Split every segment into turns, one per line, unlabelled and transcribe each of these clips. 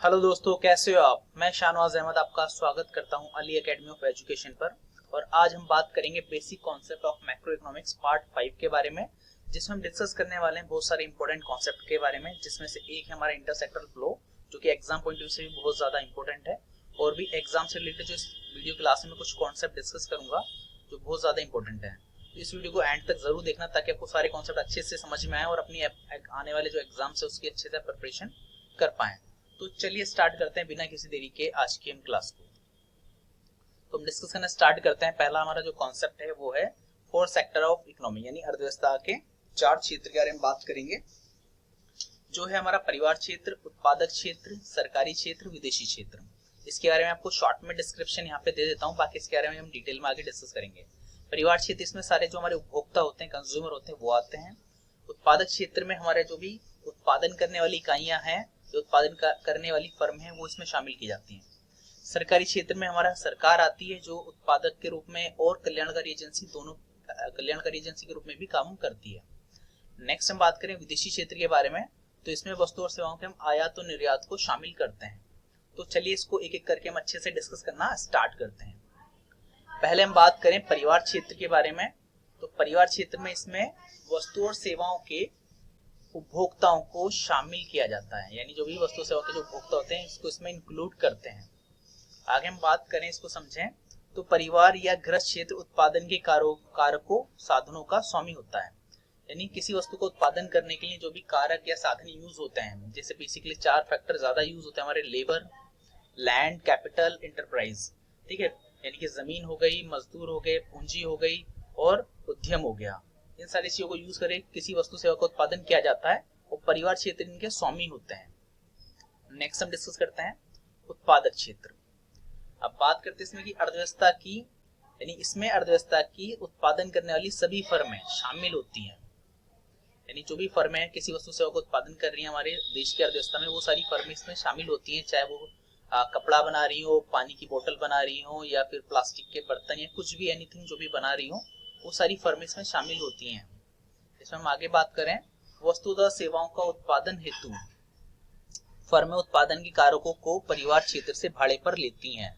Hello दोस्तों, कैसे हो आप। मैं शाहनवाज अहमद आपका स्वागत करता हूं अली एकेडमी ऑफ एजुकेशन पर। और आज हम बात करेंगे basic concept of macro economics part 5 के बारे में, जिसमें हम डिस्कस करने वाले हैं बहुत सारे इंपॉर्टेंट कॉन्सेप्ट के बारे में, जिसमें से एक है हमारा इंटरसेक्टरल फ्लो, जो कि एग्जाम पॉइंट ऑफ व्यू से भी बहुत ज्यादा इंपॉर्टेंट है। और भी एग्जाम से रिलेटेड जो इस वीडियो क्लास में कुछ कॉन्सेप्ट डिस्कस करूंगा जो बहुत ज्यादा इंपॉर्टेंट है। तो इस वीडियो को एंड तक जरूर देखना ताकि आपको सारे कॉन्सेप्ट अच्छे से समझ में आए और अपनी आने वाले जो एग्जाम है उसकी अच्छे से प्रिपरेशन कर पाए। तो चलिए स्टार्ट करते हैं बिना किसी देरी के आज की हम क्लास को। तो हम डिस्कस करना स्टार्ट करते हैं। पहला हमारा जो कॉन्सेप्ट है वो है 4 सेक्टर ऑफ इकोनॉमी, यानी अर्थव्यवस्था के 4 क्षेत्र के बारे में बात करेंगे, जो है हमारा परिवार क्षेत्र, उत्पादक क्षेत्र, सरकारी क्षेत्र, विदेशी क्षेत्र। इसके बारे में आपको शॉर्ट में डिस्क्रिप्शन यहाँ पे दे देता हूँ, बाकी इसके बारे में हम डिटेल में आगे डिस्कस करेंगे। परिवार क्षेत्र, इसमें सारे जो हमारे उपभोक्ता होते हैं, कंज्यूमर होते हैं, वो आते हैं। उत्पादक क्षेत्र में हमारे जो भी उत्पादन करने वाली इकाइयां हैं, जो उत्पादन करने वाली फर्म है, वो इसमें शामिल की जाती हैं। सरकारी क्षेत्र में हमारा सरकार आती है, जो उत्पादक के रूप में और कल्याणकारी एजेंसी, दोनों कल्याणकारी एजेंसी के रूप में भी काम करती है। नेक्स्ट हम बात करें विदेशी क्षेत्र के बारे में, तो इसमें वस्तु और सेवाओं के हम आयात और निर्यात को शामिल करते हैं। तो चलिए इसको एक एक करके हम अच्छे से डिस्कस करना स्टार्ट करते हैं। पहले हम बात करें परिवार क्षेत्र के बारे में। तो परिवार क्षेत्र में इसमें वस्तु और सेवाओं के उपभोक्ताओं को शामिल किया जाता है, यानी जो भी वस्तु सेवा के जो उपभोक्ता होते हैं इसको इसमें इंक्लूड करते हैं। आगे हम बात करें, इसको समझें, तो परिवार या गृह क्षेत्र उत्पादन के कारकों साधनों का स्वामी होता है, यानी किसी वस्तु को उत्पादन करने के लिए जो भी कारक या साधन यूज होते हैं, जैसे बेसिकली 4 फैक्टर ज्यादा यूज होते हैं हमारे: लेबर, लैंड, कैपिटल, इंटरप्राइज। ठीक है, यानी कि जमीन हो गई, मजदूर हो गए, पूंजी हो गई और उद्यम हो गया। इन सारी चीजों को यूज करके किसी वस्तु सेवा का उत्पादन किया जाता है और परिवार क्षेत्र इनके स्वामी होते हैं। नेक्स्ट हम डिस्कस करते हैं उत्पादक क्षेत्र। अब बात करते हैं इसमें की अर्थव्यवस्था की, यानी इसमें अर्थव्यवस्था की उत्पादन करने वाली सभी फर्में शामिल होती हैं, यानी जो भी फर्में किसी वस्तु सेवा को उत्पादन कर रही है हमारे देश की अर्थव्यवस्था में, वो सारी फर्में इसमें शामिल होती हैं, चाहे वो कपड़ा बना रही हो, पानी की बोतल बना रही हो, या फिर प्लास्टिक के बर्तन, या कुछ भी एनीथिंग जो भी बना रही हो, वो सारी फर्में इसमें शामिल होती हैं। इसमें हम आगे बात करें, वस्तु तथा सेवाओं का उत्पादन हेतु फर्में उत्पादन के कारकों को परिवार क्षेत्र से भाड़े पर लेती हैं,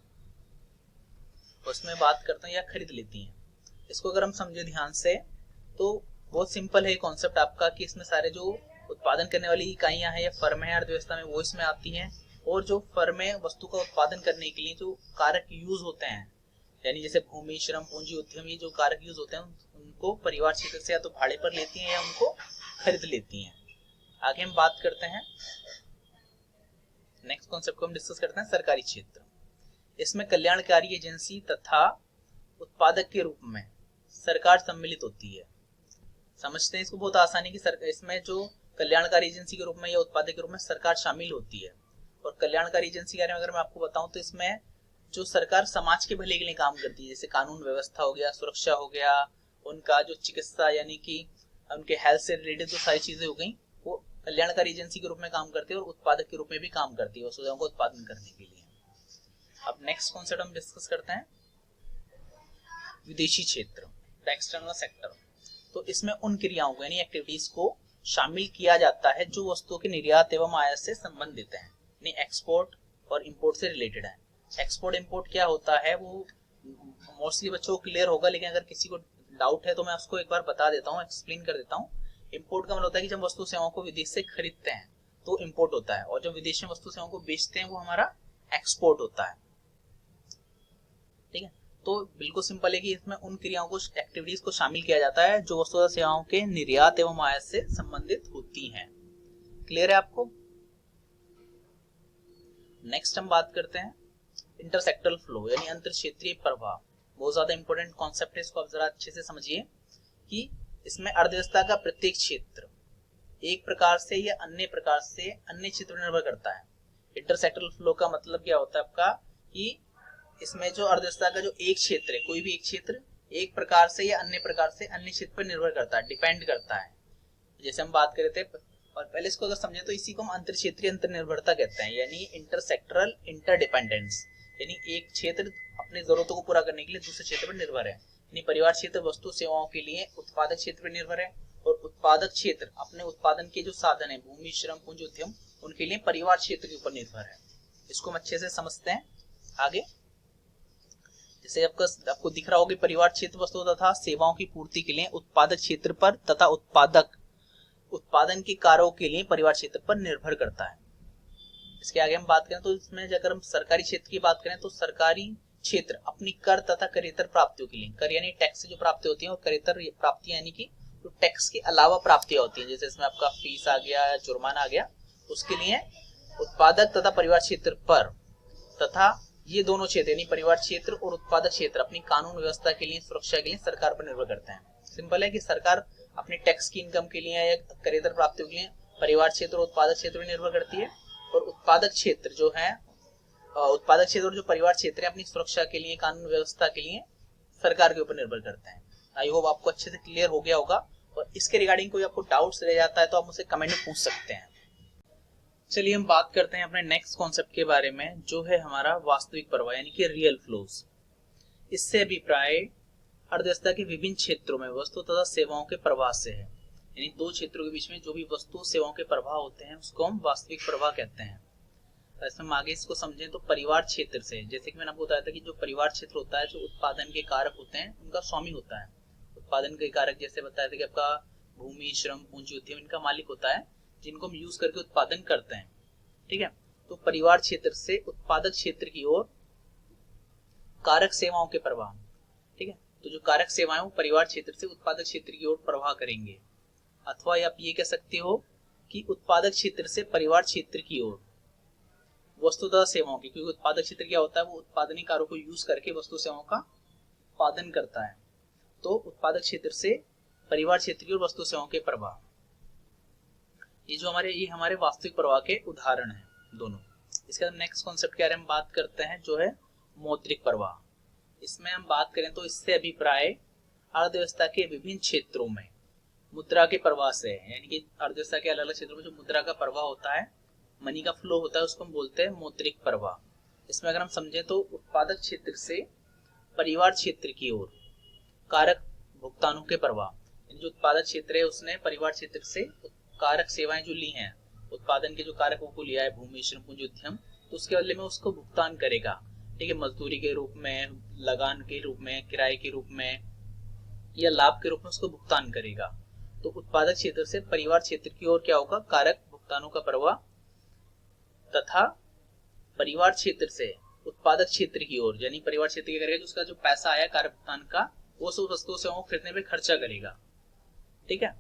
उसमें बात करते हैं या खरीद लेती हैं। इसको अगर हम समझे ध्यान से तो बहुत सिंपल है कॉन्सेप्ट आपका, कि इसमें सारे जो उत्पादन करने वाली इकाइयां हैं या फर्में हैं अर्थव्यवस्था में, वो इसमें आती हैं, और जो फर्में वस्तु का उत्पादन करने के लिए जो कारक यूज होते हैं, यानी जैसे भूमि, श्रम, पूंजी, उद्यम, ये जो कारक यूज होते हैं उनको परिवार क्षेत्र से या तो भाड़े पर लेती हैं या उनको खरीद लेती हैं। आगे हम बात करते हैं, नेक्स्ट कॉन्सेप्ट को हम डिस्कस करते हैं सरकारी क्षेत्र। इसमें कल्याणकारी एजेंसी तथा उत्पादक के रूप में सरकार सम्मिलित होती है। समझते हैं इसको बहुत आसानी की। इसमें जो कल्याणकारी एजेंसी के रूप में या उत्पादक के रूप में सरकार शामिल होती है। और कल्याणकारी एजेंसी के बारे में अगर मैं आपको बताऊं तो इसमें जो सरकार समाज के भले के लिए काम करती है, जैसे कानून व्यवस्था हो गया, सुरक्षा हो गया, उनका जो चिकित्सा यानी कि उनके हेल्थ से रिलेटेड जो सारी चीजें हो गई, वो कल्याणकारी एजेंसी के रूप में काम करती है और उत्पादक के रूप में भी काम करती है वस्तुओं को उत्पादन करने के लिए। अब नेक्स्ट कॉन्सेप्ट हम डिस्कस करते हैं विदेशी क्षेत्र, द एक्सटर्नल सेक्टर। तो इसमें उन क्रियाओं को यानी एक्टिविटीज को शामिल किया जाता है जो वस्तुओं के निर्यात एवं आयात से संबंधित है, यानी एक्सपोर्ट और इंपोर्ट से रिलेटेड है। एक्सपोर्ट इंपोर्ट क्या होता है वो मोस्टली बच्चों को क्लियर होगा, लेकिन अगर किसी को डाउट है तो मैं उसको एक बार बता देता हूँ, एक्सप्लेन कर देता हूँ। इंपोर्ट का मतलब होता है कि जब वस्तु सेवाओं को विदेश से खरीदते हैं तो इंपोर्ट होता है, और जब विदेश में वस्तु सेवाओं को बेचते हैं वो हमारा एक्सपोर्ट होता है। ठीक है, तो बिल्कुल सिंपल है कि इसमें उन क्रियाओं को, एक्टिविटीज को शामिल किया जाता है जो वस्तु सेवाओं के निर्यात एवं आयात से संबंधित होती हैं। क्लियर है आपको? नेक्स्ट हम बात करते हैं इंटरसेक्टरल फ्लो, यानी अंतर क्षेत्रीय प्रवाह। बहुत ज्यादा इंपॉर्टेंट कॉन्सेप्ट है, इसको आप जरा अच्छे से समझिए कि इसमें अर्थव्यवस्था का प्रत्येक क्षेत्र एक प्रकार से या अन्य प्रकार से अन्य क्षेत्र पर निर्भर करता है। इंटरसेक्टरल फ्लो का मतलब क्या होता है आपका, कि इसमें जो अर्थव्यवस्था का जो एक क्षेत्र है, कोई भी एक क्षेत्र एक प्रकार से या अन्य प्रकार से अन्य क्षेत्र पर निर्भर करता है, डिपेंड करता है। जैसे हम बात कर रहे थे, और पहले इसको अगर समझे तो इसी को हम अंतर क्षेत्रीय अंतर्निर्भरता कहते हैं, यानी इंटरसेक्टरल इंटरडिपेंडेंस, यानी एक क्षेत्र अपनी जरूरतों को पूरा करने के लिए दूसरे क्षेत्र पर निर्भर है। यानी परिवार क्षेत्र वस्तु सेवाओं के लिए उत्पादक क्षेत्र पर निर्भर है, और उत्पादक क्षेत्र अपने उत्पादन के जो साधन है, भूमि, श्रम, पूंजी, उद्यम, उनके लिए परिवार क्षेत्र के ऊपर निर्भर है। इसको हम अच्छे से समझते हैं आगे। जैसे आपको दिख रहा होगा, परिवार क्षेत्र वस्तु तथा सेवाओं की पूर्ति के लिए उत्पादक क्षेत्र पर तथा उत्पादन के कार्यों के लिए परिवार क्षेत्र पर निर्भर करता है। इसके आगे हम बात करें तो इसमें अगर हम सरकारी क्षेत्र की बात करें तो सरकारी क्षेत्र अपनी कर तथा करेतर प्राप्तियों के लिए, कर यानी टैक्स से जो प्राप्ति होती है और करेतर प्राप्ति यानी कि जो टैक्स के अलावा प्राप्तियां होती हैं, जैसे इसमें आपका फीस आ गया या जुर्माना आ गया, उसके लिए उत्पादक तथा परिवार क्षेत्र पर तथा ये दोनों क्षेत्र यानी परिवार क्षेत्र और उत्पादक क्षेत्र अपनी कानून व्यवस्था के लिए, सुरक्षा के लिए सरकार पर निर्भर करते हैं। सिंपल है कि सरकार अपने टैक्स की इनकम के लिए या करेतर प्राप्तियों के लिए परिवार क्षेत्र और उत्पादक क्षेत्र पर निर्भर करती है, और उत्पादक क्षेत्र और जो परिवार क्षेत्र है अपनी सुरक्षा के लिए, कानून व्यवस्था के लिए सरकार के ऊपर निर्भर करते हैं। आई होप आपको अच्छे से क्लियर हो गया होगा, और इसके रिगार्डिंग कोई आपको डाउट्स रह जाता है तो आप मुझसे कमेंट में पूछ सकते हैं। चलिए हम बात करते हैं अपने नेक्स्ट कॉन्सेप्ट के बारे में, जो है हमारा वास्तविक प्रवाह यानी कि रियल फ्लोज। इससे अभिप्राय अर्थव्यवस्था के विभिन्न क्षेत्रों में वस्तु तथा सेवाओं के प्रवाह से है, यानी दो क्षेत्रों के बीच में जो भी वस्तु सेवाओं के प्रवाह होते हैं उसको हम वास्तविक प्रवाह कहते हैं। ऐसे हम आगे इसको समझें तो परिवार क्षेत्र से, जैसे कि मैंने आपको बताया था कि जो परिवार क्षेत्र होता है, जो उत्पादन के कारक होते हैं उनका स्वामी होता है। उत्पादन के कारक जैसे बताया था कि आपका भूमि, श्रम, पूंजी, उद्यम इनका मालिक होता है, जिनको हम यूज करके उत्पादन करते हैं। ठीक है, तो परिवार क्षेत्र से उत्पादक क्षेत्र की ओर कारक सेवाओं के प्रवाह। ठीक है, तो जो कारक सेवाएं वो परिवार क्षेत्र से उत्पादक क्षेत्र की ओर प्रवाह करेंगे, अथवा आप ये कह सकते हो कि उत्पादक क्षेत्र से परिवार क्षेत्र की ओर वस्तु तथा सेवाओं की, क्योंकि उत्पादक क्षेत्र क्या होता है, वो उत्पादन कार्यों को यूज करके वस्तु सेवाओं का उत्पादन करता है। तो उत्पादक क्षेत्र से परिवार क्षेत्र की ओर वस्तु सेवाओं के प्रवाह, ये हमारे वास्तविक प्रवाह के उदाहरण हैं दोनों। इसके बाद नेक्स्ट कॉन्सेप्ट के बारे में बात करते हैं, जो है मौद्रिक प्रवाह। इसमें हम बात करें तो इससे अभिप्राय अर्थव्यवस्था के विभिन्न क्षेत्रों में मुद्रा के प्रवाह से है, यानी कि अर्थव्यवस्था के अलग अलग क्षेत्रों में जो मुद्रा का प्रवाह होता है, मनी का फ्लो होता है, उसको हम बोलते हैं मौद्रिक प्रवाह। इसमें अगर हम समझें तो उत्पादक क्षेत्र से परिवार क्षेत्र की ओर कारक भुगतानों के प्रवाह, यानी जो उत्पादक क्षेत्र है उसने परिवार क्षेत्र से कारक सेवाएं जो ली हैं, उत्पादन के जो कारकों को लिया है, भूमि, श्रम, पूंजी, उद्यम, तो उसके बदले में उसको भुगतान करेगा। ठीक है, मजदूरी के रूप में, लगान के रूप में, किराए के रूप में या लाभ के रूप में उसको भुगतान करेगा। तो उत्पादक क्षेत्र से परिवार क्षेत्र की ओर क्या होगा, कारक भुगतानों का प्रवाह, तथा परिवार क्षेत्र से उत्पादक क्षेत्र की ओर, यानी परिवार क्षेत्र क्या करेगा, उसका जो पैसा आया कारक भुगतान का, वो सब वस्तुओं सेवाओं को खरीदने पे खर्चा करेगा। ठीक है,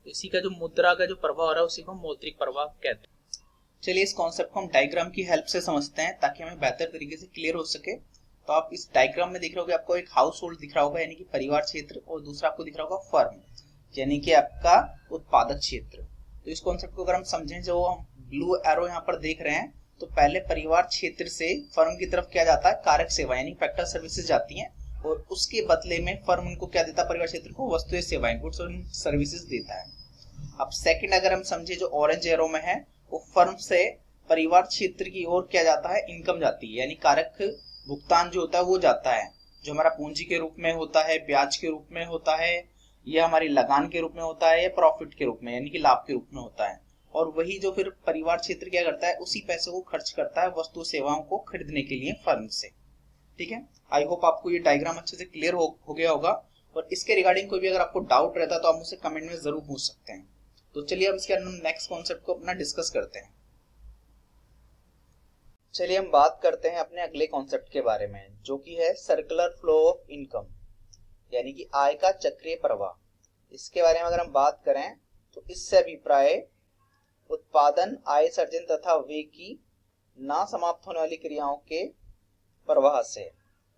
इसी का जो मुद्रा का जो प्रवाह हो रहा है उसी को मौद्रिक प्रवाह कहते हैं। चलिए इस कॉन्सेप्ट को हम डायग्राम की हेल्प से समझते हैं ताकि हमें बेहतर तरीके से क्लियर हो सके। तो आप इस डायग्राम में देख रहे होगे, आपको एक हाउस होल्ड दिख रहा होगा यानी कि परिवार क्षेत्र, और दूसरा आपको दिख रहा होगा फर्म यानी कि आपका उत्पादक क्षेत्र। तो इस कॉन्सेप्ट को अगर हम समझें, जो हम ब्लू एरो यहाँ पर देख रहे हैं, तो पहले परिवार क्षेत्र से फर्म की तरफ क्या जाता है, कारक सेवा यानी फैक्टर सर्विसेज जाती हैं, और उसके बदले में फर्म उनको क्या देता है, परिवार क्षेत्र को वस्तुएं सेवाएं, गुड्स एंड सर्विसेज देता है। अब सेकंड अगर हम समझे, जो ऑरेंज एरो में है, वो फर्म से परिवार क्षेत्र की ओर क्या जाता है, इनकम जाती है, यानी कारक भुगतान जो होता है वो जाता है, जो हमारा पूंजी के रूप में होता है, ब्याज के रूप में होता है, या हमारी लगान के रूप में होता है, या प्रॉफिट के रूप में यानी कि लाभ के रूप में होता है। और वही जो फिर परिवार क्षेत्र क्या करता है, उसी पैसे को खर्च करता है वस्तु सेवाओं को खरीदने के लिए फर्म से। ठीक है, आई होप आपको ये डायग्राम अच्छे से क्लियर हो गया होगा, और इसके रिगार्डिंग कोई भी अगर आपको डाउट रहता है तो आप मुझसे कमेंट में जरूर पूछ सकते हैं। तो चलिए अब इसके अंदर नेक्स्ट कॉन्सेप्ट को अपना डिस्कस करते हैं। चलिए हम बात करते हैं अपने अगले कॉन्सेप्ट के बारे में, जो कि है सर्कुलर फ्लो ऑफ इनकम, यानी कि आय का चक्रीय प्रवाह। इसके बारे में अगर हम बात करें तो इससे अभिप्राय उत्पादन, आय सर्जन तथा व्यय की ना समाप्त होने वाली क्रियाओं के प्रवाह से,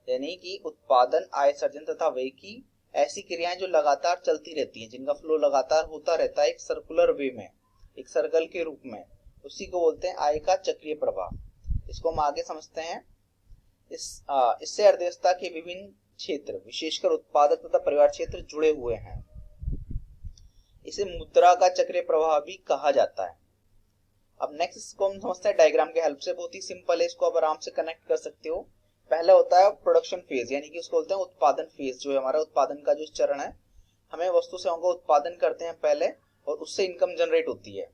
यानी कि उत्पादन, आय सर्जन तथा व्यय की ऐसी क्रियाएं जो लगातार चलती रहती हैं, जिनका फ्लो लगातार होता रहता है एक सर्कुलर वे में, एक सर्कल के रूप में, उसी को बोलते हैं आय का चक्रीय प्रवाह। इसको हम आगे समझते हैं। इससे अर्थव्यवस्था के विभिन्न क्षेत्र, विशेषकर उत्पादक तथा परिवार क्षेत्र जुड़े हुए हैं। इसे मुद्रा का चक्रीय प्रवाह भी कहा जाता है। अब नेक्स्ट इसको हम समझते हैं डायग्राम के हेल्प से। बहुत ही सिंपल है, इसको आप आराम से कनेक्ट कर सकते हो। पहला होता है प्रोडक्शन फेज, यानी कि उसको बोलते हैं उत्पादन फेज, जो है हमारा उत्पादन का जो चरण है, हमें वस्तु सेवाओं का उत्पादन करते हैं पहले और उससे इनकम जनरेट होती है।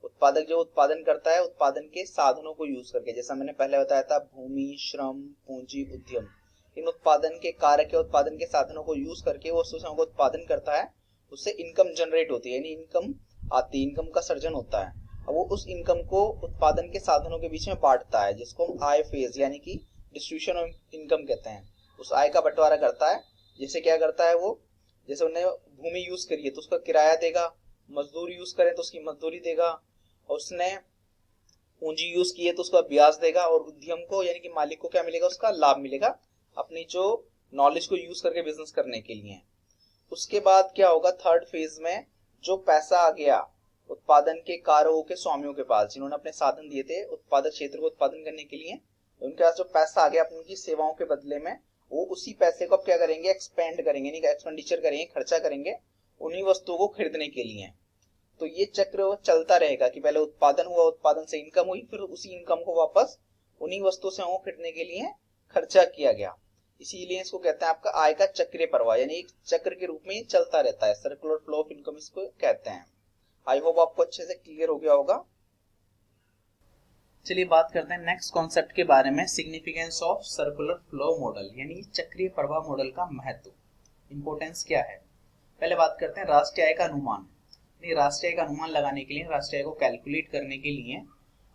उत्पादक जो उत्पादन करता है उत्पादन के साधनों को यूज करके, जैसा मैंने पहले बताया था, भूमि, श्रम, पूंजी, उद्यम, इन उत्पादन के कारक या उत्पादन के साधनों को यूज करके वो वस्तुओं को उत्पादन करता है, उससे इनकम जनरेट होती है, यानी इनकम आती है, इनकम का सर्जन होता है। अब वो उस इनकम को उत्पादन के साधनों के बीच में बांटता है, जिसको हम आय फेज यानी कि डिस्ट्रीब्यूशन ऑफ इनकम कहते हैं। उस आय का बंटवारा करता है। जैसे क्या करता है वो, जैसे उन्हें भूमि यूज करी है तो उसका किराया देगा, मजदूर यूज करें तो उसकी मजदूरी देगा, और उसने पूंजी यूज की है तो उसका ब्याज देगा, और उद्यम को यानी कि मालिक को क्या मिलेगा, उसका लाभ मिलेगा अपनी जो नॉलेज को यूज करके बिजनेस करने के लिए। उसके बाद क्या होगा, थर्ड फेज में जो पैसा आ गया उत्पादन के कारकों के स्वामियों के पास, जिन्होंने अपने साधन दिए थे उत्पादक क्षेत्र को उत्पादन करने के लिए, उनके पास जो पैसा आ गया अपनी उनकी सेवाओं के बदले में, वो उसी पैसे को अब क्या करेंगे, एक्सपेंड करेंगे, यानी एक्सपेंडिचर करेंगे, खर्चा करेंगे उन्हीं वस्तुओं को खरीदने के लिए। तो ये चक्र चलता रहेगा कि पहले उत्पादन हुआ, उत्पादन से इनकम हुई, फिर उसी इनकम को वापस उन्हीं वस्तु से खरीदने के लिए खर्चा किया गया। इसीलिए इसको कहते हैं आपका आय का चक्रीय प्रवाह, यानी एक चक्र के रूप में ये चलता रहता है, सर्कुलर फ्लो ऑफ इनकम इसको कहते हैं। आई होप आपको अच्छे से क्लियर हो गया होगा।
चलिए बात करते हैं नेक्स्ट कॉन्सेप्ट के बारे में, significance of circular flow model, यानी चक्रीय प्रवाह मॉडल का महत्व, इंपॉर्टेंस क्या है। पहले बात करते हैं राष्ट्रीय आय का अनुमान। राष्ट्रीय आय का अनुमान लगाने के लिए, राष्ट्रीय आय को कैलकुलेट करने के लिए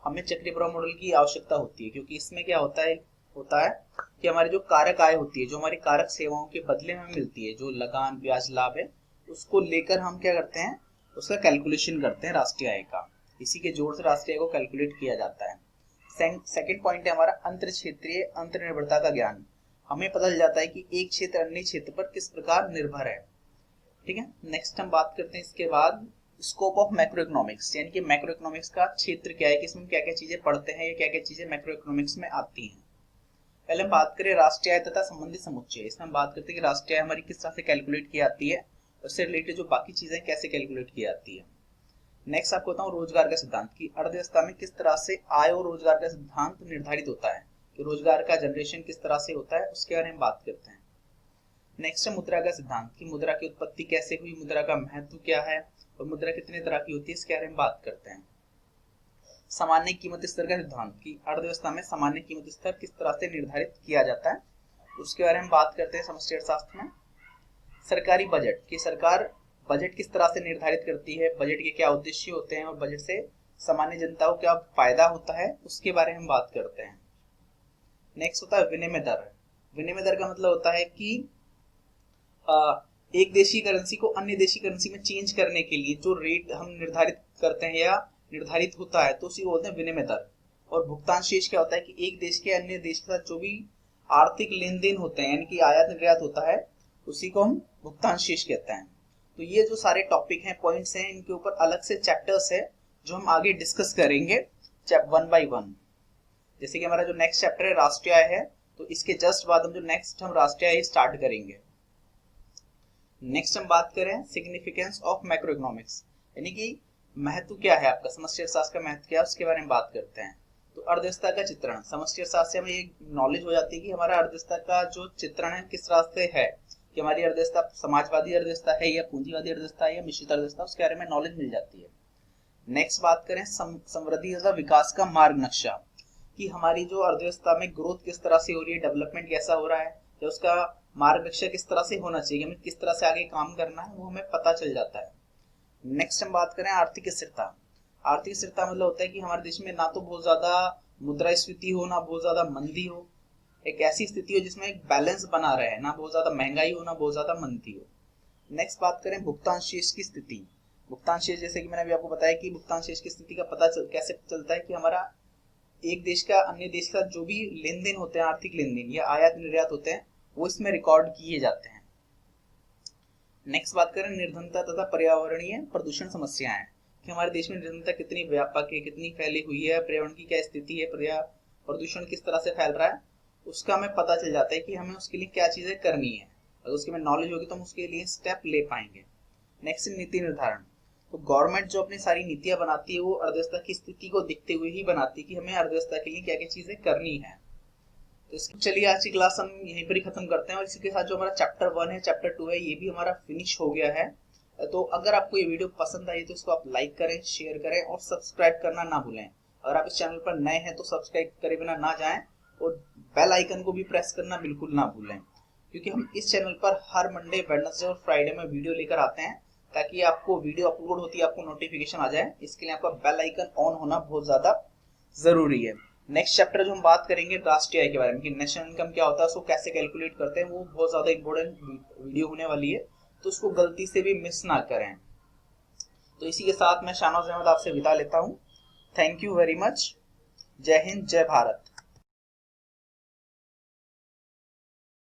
हमें चक्रीय प्रवाह मॉडल की आवश्यकता होती है, क्योंकि इसमें क्या होता है कि हमारी जो कारक आय होती है, जो हमारी कारक सेवाओं के बदले में मिलती है, जो लगान, ब्याज, लाभ है, उसको लेकर हम क्या करते हैं, उसका कैलकुलेशन करते हैं राष्ट्रीय आय का। इसी के जोड़ से राष्ट्रीय आय को कैलकुलेट किया जाता है। सेकंड पॉइंट है हमारा अंतर क्षेत्रीय अंतर्निर्भरता का ज्ञान। हमें पता चल जाता है कि एक क्षेत्र अन्य क्षेत्र पर किस प्रकार निर्भर है। ठीक है, नेक्स्ट हम बात करते हैं इसके बाद स्कोप ऑफ मैक्रो इकोनॉमिक्स, यानी कि मैक्रो इकोनॉमिक्स का क्षेत्र क्या है, कि इसमें क्या क्या चीजें पढ़ते हैं या क्या क्या चीजें मैक्रो इकोनॉमिक्स में आती हैं। पहले हम बात करें राष्ट्रीय आय तथा संबंधित समुच्चय। इसमें हम बात करते हैं कि राष्ट्रीय आय हमारी किस तरह से कैलकुलेट की जाती है, उससे रिलेटेड जो बाकी चीजें कैसे कैलकुलेट की जाती है। नेक्स्ट आपको बताऊं रोजगार का सिद्धांत, की अर्थव्यवस्था में किस तरह से आय और रोजगार का सिद्धांत निर्धारित होता है, कि रोजगार का जनरेशन किस तरह से होता है, उसके बारे में बात करते हैं। नेक्स्ट है मुद्रा का सिद्धांत, की मुद्रा की उत्पत्ति कैसे हुई, मुद्रा का महत्व क्या है, और मुद्रा कितने तरह की होती है, इसके बारे में बात करते हैं। सामान्य कीमत स्तर का सिद्धांत, की अर्थव्यवस्था में सामान्य कीमत स्तर किस तरह से निर्धारित किया जाता है, उसके बारे में बात करते हैं समष्टि अर्थशास्त्र में। सरकारी बजट, की सरकार बजट किस तरह से निर्धारित करती है, बजट के क्या उद्देश्य होते हैं, और बजट से सामान्य जनता को क्या फायदा होता है, उसके बारे में बात करते हैं। नेक्स्ट होता है विनिमय दर। विनिमय दर का मतलब होता है कि एक देशी करेंसी को अन्य देशी करेंसी में चेंज करने के लिए जो रेट हम निर्धारित करते हैं या निर्धारित होता है, तो उसी को बोलते हैं विनिमय दर। और भुगतान शेष क्या होता है, कि एक देश के अन्य देश के साथ जो भी आर्थिक लेन देन होते हैं, यानी कि आयात निर्यात होता है, उसी को हम भुगतान शेष कहते हैं। तो ये जो सारे टॉपिक हैं, पॉइंट्स हैं, इनके ऊपर अलग से चैप्टर्स है जो हम आगे डिस्कस करेंगे वन बाय वन। जैसे कि हमारा जो नेक्स्ट चैप्टर है राष्ट्रीय आय है, तो इसके जस्ट बाद हम राष्ट्रीय आय स्टार्ट करेंगे। नेक्स्ट हम बात करें सिग्निफिकेंस ऑफ मैक्रो इकोनॉमिक्स, यानी कि महत्व क्या है आपका, समष्टि अर्थशास्त्र का महत्व क्या है, उसके बारे में बात करते हैं। तो अर्थव्यवस्था का चित्रण, समष्टि अर्थशास्त्र से हमें ये नॉलेज हो जाती है कि हमारा अर्थव्यवस्था का जो चित्रण है किस तरह से है, कि हमारी अर्थव्यवस्था समाजवादी अर्थव्यवस्था है या पूंजीवादी अर्थव्यवस्था है या मिश्रित अर्थव्यवस्था, उसके बारे में नॉलेज मिल जाती है। नेक्स्ट बात करें समृद्धि तथा विकास का मार्ग नक्शा, कि हमारी जो अर्थव्यवस्था में ग्रोथ किस तरह से हो रही है, डेवलपमेंट कैसा हो रहा है, या उसका मार्ग नक्शा किस तरह से होना चाहिए, हमें किस तरह से आगे काम करना है, वो हमें पता चल जाता है। नेक्स्ट हम बात करें आर्थिक स्थिरता। आर्थिक स्थिरता मतलब होता है कि हमारे देश में ना तो बहुत ज्यादा मुद्रास्फीति हो, ना बहुत ज्यादा मंदी हो, एक ऐसी स्थिति हो जिसमें एक बैलेंस बना रहे, ना बहुत ज्यादा महंगाई हो, ना बहुत ज्यादा मंदी हो। नेक्स्ट बात करें भुगतान शेष की स्थिति। भुगतान शेष, जैसे कि मैंने अभी आपको बताया कि भुगतान शेष की स्थिति का पता कैसे चलता है, कि हमारा एक देश का अन्य देश के साथ जो भी लेन देन होते हैं, आर्थिक लेन देन या आयात निर्यात होते हैं, वो इसमें रिकॉर्ड किए जाते हैं। नेक्स्ट बात करें निर्धनता तथा पर्यावरणीय प्रदूषण समस्याएं, कि हमारे देश में निर्धनता कितनी व्यापक है, कितनी फैली हुई है, पर्यावरण की क्या स्थिति है, प्रदूषण किस तरह से फैल रहा है, उसका हमें पता चल जाता है कि हमें उसके लिए क्या चीजें करनी है। अगर उसकी हमें नॉलेज होगी तो हम उसके लिए स्टेप ले पाएंगे। नेक्स्ट नीति निर्धारण, तो गवर्नमेंट जो अपनी सारी नीतियां बनाती है वो अर्थव्यवस्था की स्थिति को देखते हुए ही बनाती है कि हमें अर्थव्यवस्था के लिए क्या क्या चीजें करनी है। तो इसको चलिए आज की क्लास हम यहीं पर ही खत्म करते हैं, और इसी के साथ जो हमारा चैप्टर 1 है, चैप्टर 2 है, ये भी हमारा फिनिश हो गया है।
तो अगर आपको ये वीडियो पसंद आई तो इसको आप लाइक करें, शेयर करें और सब्सक्राइब करना ना भूलें। अगर आप इस चैनल पर नए हैं तो सब्सक्राइब करे बिना ना जाएं और बेल आइकन को भी प्रेस करना बिल्कुल ना भूलें, क्योंकि हम इस चैनल पर हर मंडे, वेडनेसडे और फ्राइडे में वीडियो लेकर आते हैं, ताकि आपको वीडियो अपलोड होती है आपको नोटिफिकेशन आ जाए। इसके लिए आपका बेल आइकन ऑन होना बहुत ज्यादा जरूरी है। नेक्स्ट चैप्टर जो हम बात करेंगे राष्ट्रीय आय के बारे में कि नेशनल इनकम क्या होता है, उसको कैसे कैलकुलेट करते हैं, वो बहुत ज्यादा इंपॉर्टेंट वीडियो होने वाली है, तो उसको गलती से भी मिस ना करें। तो इसी के साथ मैं शाहनवाज अहमद आपसे विदा लेता हूँ। Thank you very much. जय हिंद, जय भारत।